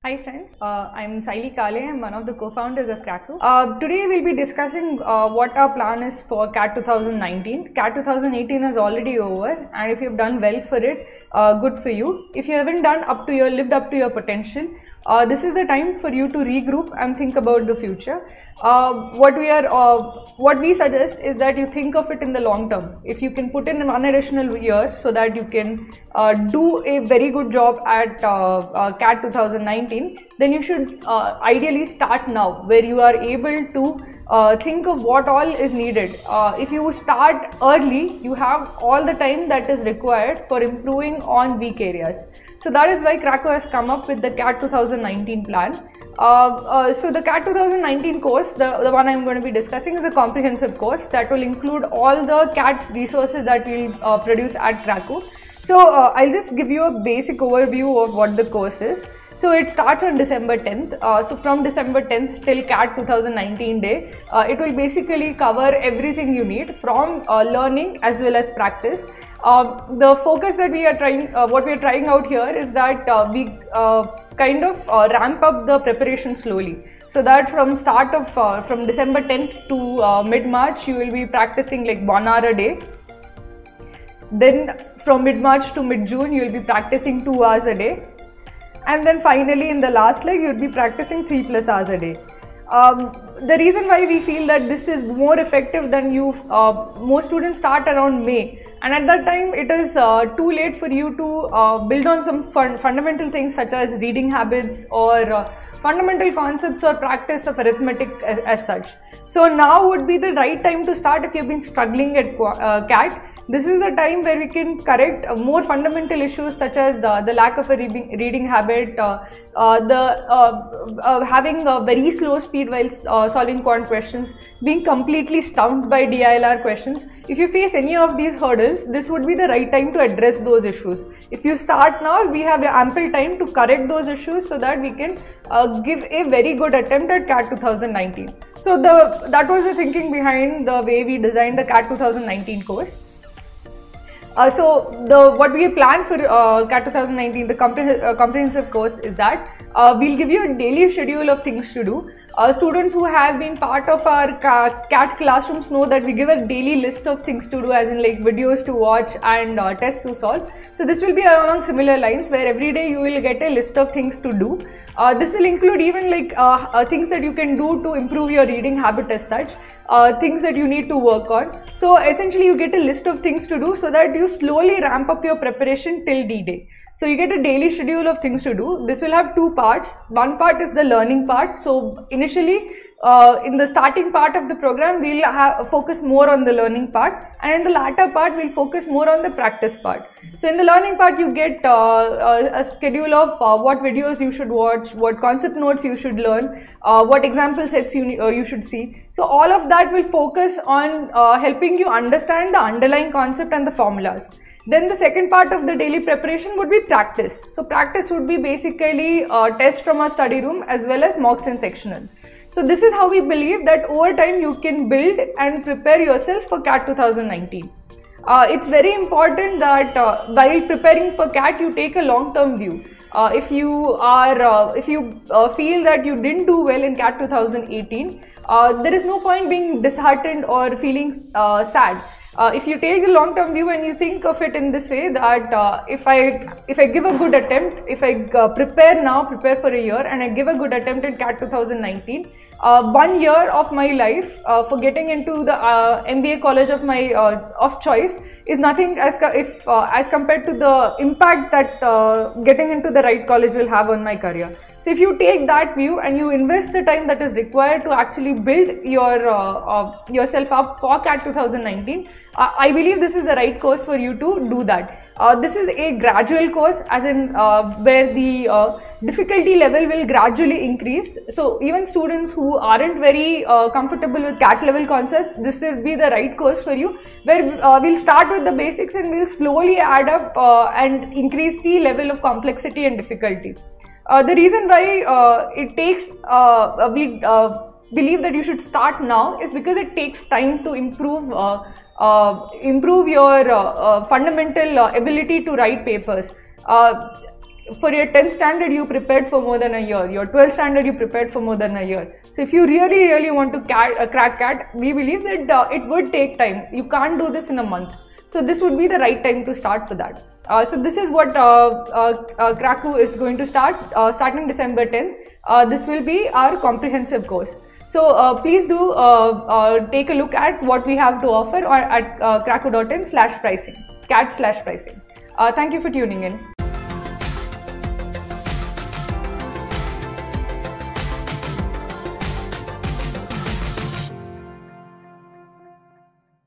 Hi friends, I'm Saili Kale. I'm one of the co-founders of CAT2. Today we'll be discussing what our plan is for CAT 2019. CAT 2018 is already over, and if you've done well for it, good for you. If you haven't lived up to your potential, this is the time for you to regroup and think about the future. What we suggest is that you think of it in the long term. If you can put in one additional year so that you can do a very good job at CAT 2019, then you should ideally start now, where you are able to think of what all is needed. If you start early, you have all the time that is required for improving on weak areas. So that is why Krakow has come up with the CAT 2019 plan. So the CAT 2019 course, the one I'm going to be discussing, is a comprehensive course that will include all the CAT's resources that we'll produce at Krakow. So I'll just give you a basic overview of what the course is. So it starts on December 10th. So from December 10th till CAT 2019 day, it will basically cover everything you need from learning as well as practice. The focus that we are trying, what we are trying out here is that we kind of ramp up the preparation slowly. So that from December 10th to mid-March, you will be practicing like 1 hour a day. Then from mid-March to mid-June, you will be practicing 2 hours a day. And then finally in the last leg, you will be practicing 3+ hours a day. The reason why we feel that this is more effective than most students start around May, and at that time it is too late for you to build on some fundamental things such as reading habits or fundamental concepts or practice of arithmetic as such. So now would be the right time to start if you've been struggling at CAT. This is the time where we can correct more fundamental issues such as the lack of a reading habit, having a very slow speed while solving quant questions, being completely stumped by DILR questions. If you face any of these hurdles, this would be the right time to address those issues. If you start now, we have ample time to correct those issues so that we can give a very good attempt at CAT 2019. So that was the thinking behind the way we designed the CAT 2019 course. What we plan for CAT 2019, the comprehensive course, is that we'll give you a daily schedule of things to do. Students who have been part of our CAT classrooms know that we give a daily list of things to do, as in like videos to watch and tests to solve. So this will be along similar lines, where every day you will get a list of things to do. This will include even like things that you can do to improve your reading habit as such. Things that you need to work on. So essentially you get a list of things to do so that you slowly ramp up your preparation till D-Day. So you get a daily schedule of things to do. This will have two parts. One part is the learning part. So initially in the starting part of the program, we'll focus more on the learning part, and in the latter part we'll focus more on the practice part. So in the learning part, you get a schedule of what videos you should watch, what concept notes you should learn, what example sets you should see. So all of that will focus on helping you understand the underlying concept and the formulas. Then the second part of the daily preparation would be practice. So practice would be basically tests from our study room as well as mocks and sectionals. So this is how we believe that over time you can build and prepare yourself for CAT 2019. It's very important that while preparing for CAT, you take a long-term view. If you feel that you didn't do well in CAT 2018, there is no point being disheartened or feeling sad. If you take a long-term view and you think of it in this way, that if I give a good attempt, if I prepare for a year and I give a good attempt at CAT 2019, 1 year of my life for getting into the MBA college of my of choice is nothing as compared to the impact that getting into the right college will have on my career. So if you take that view and you invest the time that is required to actually build yourself up for CAT 2019, I believe this is the right course for you to do that. This is a gradual course, as in where the difficulty level will gradually increase. So even students who aren't very comfortable with CAT level concepts, this will be the right course for you, where we'll start with the basics and we'll slowly add up and increase the level of complexity and difficulty. The reason why we believe that you should start now is because it takes time to improve your fundamental ability to write papers. for your 10th standard you prepared for more than a year, your 12th standard you prepared for more than a year. So if you really want to crack CAT, we believe that it would take time. You can't do this in a month. So this would be the right time to start for that. So this is what Crack2 is going to start starting December 10th. This will be our comprehensive course. So please do take a look at what we have to offer or at crack2.in/pricing, CAT/pricing. Thank you for tuning in.